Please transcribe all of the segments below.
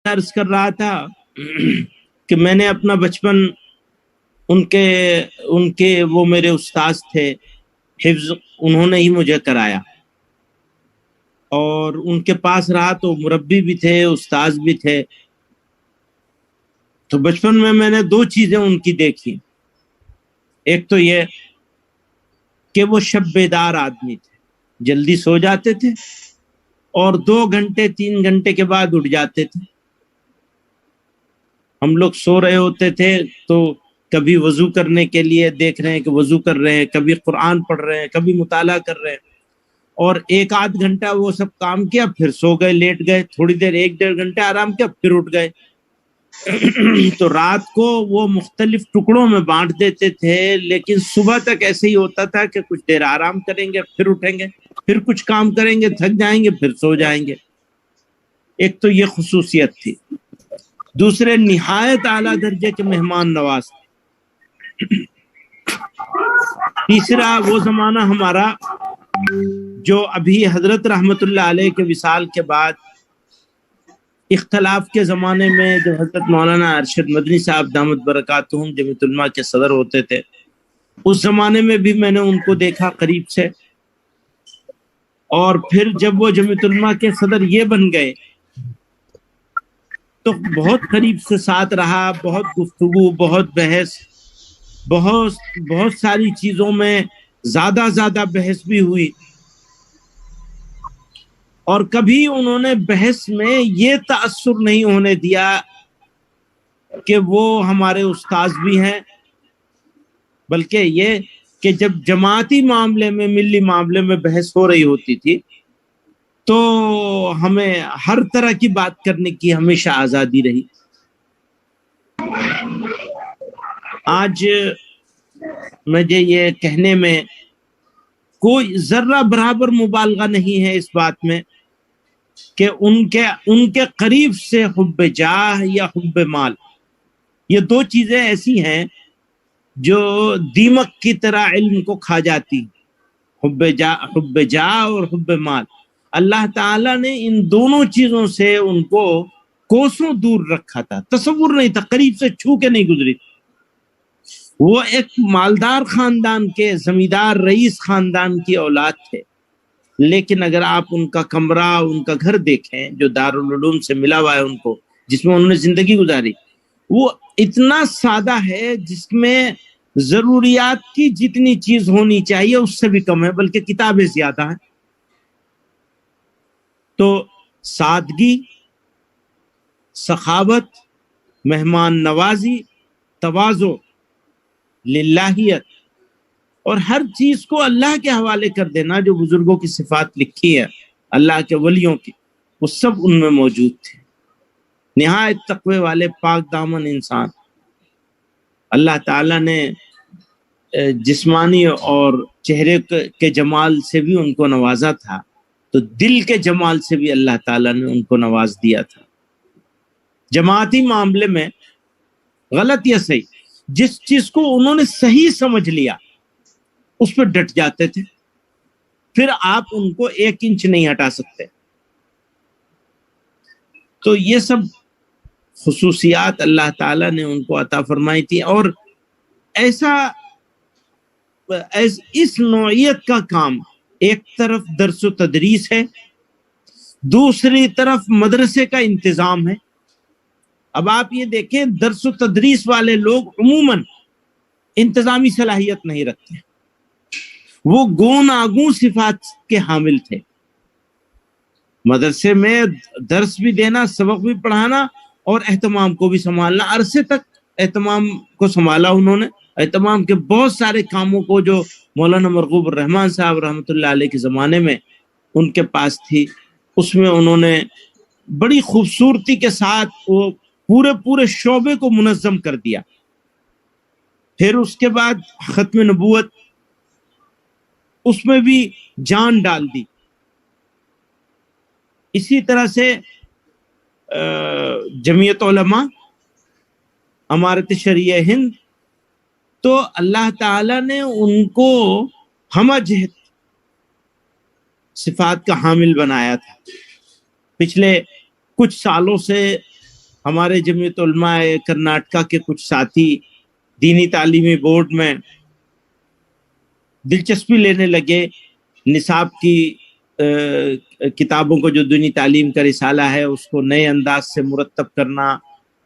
عرض کر رہا تھا کہ میں نے اپنا بچپن ان کے وہ میرے استاذ تھے حفظ، انہوں نے ہی مجھے کرایا، اور ان کے پاس رہا تو مربی بھی تھے، استاذ بھی تھے۔ تو بچپن میں نے دو چیزیں ان کی دیکھی۔ ایک تو یہ کہ وہ شب بیدار آدمی تھے، جلدی سو جاتے تھے اور 2 گھنٹے 3 گھنٹے کے بعد اٹھ جاتے تھے۔ ہم لوگ سو رہے ہوتے تھے تو کبھی وضو کرنے کے لیے دیکھ رہے ہیں کہ وضو کر رہے ہیں، کبھی قرآن پڑھ رہے ہیں، کبھی مطالعہ کر رہے ہیں، اور 1 آدھ گھنٹہ وہ سب کام کیا، پھر سو گئے، لیٹ گئے، تھوڑی دیر 1 ڈیڑھ گھنٹہ آرام کیا، پھر اٹھ گئے۔ تو رات کو وہ مختلف ٹکڑوں میں بانٹ دیتے تھے، لیکن صبح تک ایسے ہی ہوتا تھا کہ کچھ دیر آرام کریں گے، پھر اٹھیں گے، پھر کچھ کام کریں گے، تھک جائیں گے، پھر سو جائیں گے۔ ایک تو یہ خصوصیت تھی۔ دوسرے نہایت اعلیٰ درجے کے مہمان نواز تھے۔ تیسرا وہ زمانہ ہمارا جو ابھی حضرت رحمت اللہ علیہ کے وصال کے بعد اختلاف کے زمانے میں جو حضرت مولانا ارشد مدنی صاحب دامت برکاتہم جمیعۃ علماء کے صدر ہوتے تھے، اس زمانے میں بھی میں نے ان کو دیکھا قریب سے، اور پھر جب وہ جمیعۃ علماء کے صدر یہ بن گئے تو بہت قریب سے ساتھ رہا، بہت گفتگو، بہت بحث، بہت ساری چیزوں میں زیادہ بحث بھی ہوئی، اور کبھی انہوں نے بحث میں یہ تأثر نہیں ہونے دیا کہ وہ ہمارے استاذ بھی ہیں، بلکہ یہ کہ جب جماعتی معاملے میں، ملی معاملے میں بحث ہو رہی ہوتی تھی تو ہمیں ہر طرح کی بات کرنے کی ہمیشہ آزادی رہی۔ آج مجھے یہ کہنے میں کوئی ذرہ برابر مبالغہ نہیں ہے اس بات میں کہ ان کے قریب سے حب جاہ یا حب مال، یہ دو چیزیں ایسی ہیں جو دیمک کی طرح علم کو کھا جاتی، حب جاہ اور حب مال۔ اللہ تعالیٰ نے ان دونوں چیزوں سے ان کو کوسوں دور رکھا تھا، تصور نہیں تھا، قریب سے چھو کے نہیں گزری۔ وہ ایک مالدار خاندان کے، زمیندار رئیس خاندان کی اولاد تھے، لیکن اگر آپ ان کا کمرہ، ان کا گھر دیکھیں جو دارالعلوم سے ملا ہوا ہے ان کو، جس میں انہوں نے زندگی گزاری، وہ اتنا سادہ ہے جس میں ضروریات کی جتنی چیز ہونی چاہیے اس سے بھی کم ہے، بلکہ کتابیں زیادہ ہیں۔ تو سادگی، سخاوت، مہمان نوازی، تواضع، للہیت، اور ہر چیز کو اللہ کے حوالے کر دینا، جو بزرگوں کی صفات لکھی ہے اللہ کے ولیوں کی، وہ سب ان میں موجود تھے۔ نہایت تقوی والے پاک دامن انسان۔ اللہ تعالیٰ نے جسمانی اور چہرے کے جمال سے بھی ان کو نوازا تھا، تو دل کے جمال سے بھی اللہ تعالیٰ نے ان کو نواز دیا تھا۔ جماعتی معاملے میں غلط یا صحیح، جس چیز کو انہوں نے صحیح سمجھ لیا اس پہ ڈٹ جاتے تھے، پھر آپ ان کو 1 انچ نہیں ہٹا سکتے۔ تو یہ سب خصوصیات اللہ تعالیٰ نے ان کو عطا فرمائی تھی، اور اس نوعیت کا کام ایک طرف درس و تدریس ہے، دوسری طرف مدرسے کا انتظام ہے۔ اب آپ یہ دیکھیں، درس و تدریس والے لوگ عموماً انتظامی صلاحیت نہیں رکھتے، وہ گون آگوں صفات کے حامل تھے۔ مدرسے میں درس بھی دینا، سبق بھی پڑھانا، اور اہتمام کو بھی سنبھالنا، عرصے تک اہتمام کو سنبھالا انہوں نے۔ اہتمام کے بہت سارے کاموں کو جو مولانا مرغوب الرحمن صاحب رحمۃ اللہ علیہ کے زمانے میں ان کے پاس تھی، اس میں انہوں نے بڑی خوبصورتی کے ساتھ وہ پورے شعبے کو منظم کر دیا۔ پھر اس کے بعد ختم نبوت، اس میں بھی جان ڈال دی۔ اسی طرح سے جمعیت علماء، امارت شریعہ ہند، تو اللہ تعالیٰ نے ان کو ہمہ جہت صفات کا حامل بنایا تھا۔ پچھلے کچھ سالوں سے ہمارے جمعیت علماء کرناٹکا کے کچھ ساتھی دینی تعلیمی بورڈ میں دلچسپی لینے لگے، نصاب کی کتابوں کو، جو دینی تعلیم کا رسالہ ہے اس کو نئے انداز سے مرتب کرنا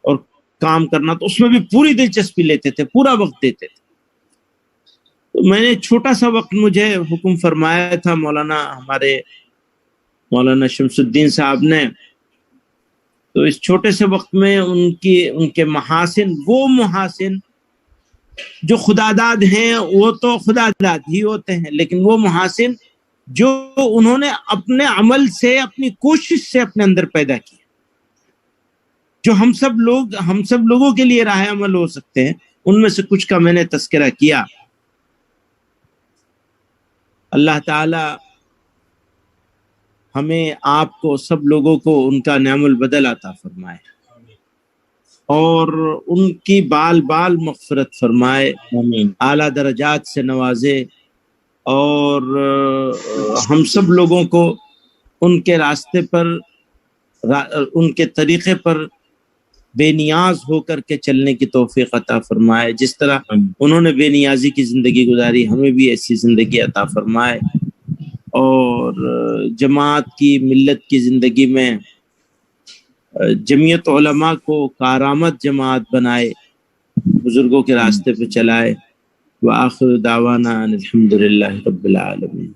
اور کام کرنا، تو اس میں بھی پوری دلچسپی لیتے تھے، پورا وقت دیتے تھے۔ تو میں نے چھوٹا سا وقت مجھے حکم فرمایا تھا ہمارے مولانا شمس الدین صاحب نے، تو اس چھوٹے سے وقت میں ان کے محاسن، وہ محاسن جو خدا داد ہیں وہ تو خدا داد ہی ہوتے ہیں، لیکن وہ محاسن جو انہوں نے اپنے عمل سے، اپنی کوشش سے اپنے اندر پیدا کیے، جو ہم سب لوگوں کے لیے راہ عمل ہو سکتے ہیں، ان میں سے کچھ کا میں نے تذکرہ کیا۔ اللہ تعالی ہمیں، آپ کو، سب لوگوں کو ان کا نعم البدل عطا فرمائے اور ان کی بال بال مغفرت فرمائے، اعلیٰ درجات سے نوازے، اور ہم سب لوگوں کو ان کے راستے پر، ان کے طریقے پر بے نیاز ہو کر کے چلنے کی توفیق عطا فرمائے۔ جس طرح انہوں نے بے نیازی کی زندگی گزاری، ہمیں بھی ایسی زندگی عطا فرمائے، اور جماعت کی، ملت کی زندگی میں جمعیت علماء کو کارآمد جماعت بنائے، بزرگوں کے راستے پہ چلائے۔ وآخر دعوانا ان الحمد للہ رب العالمین۔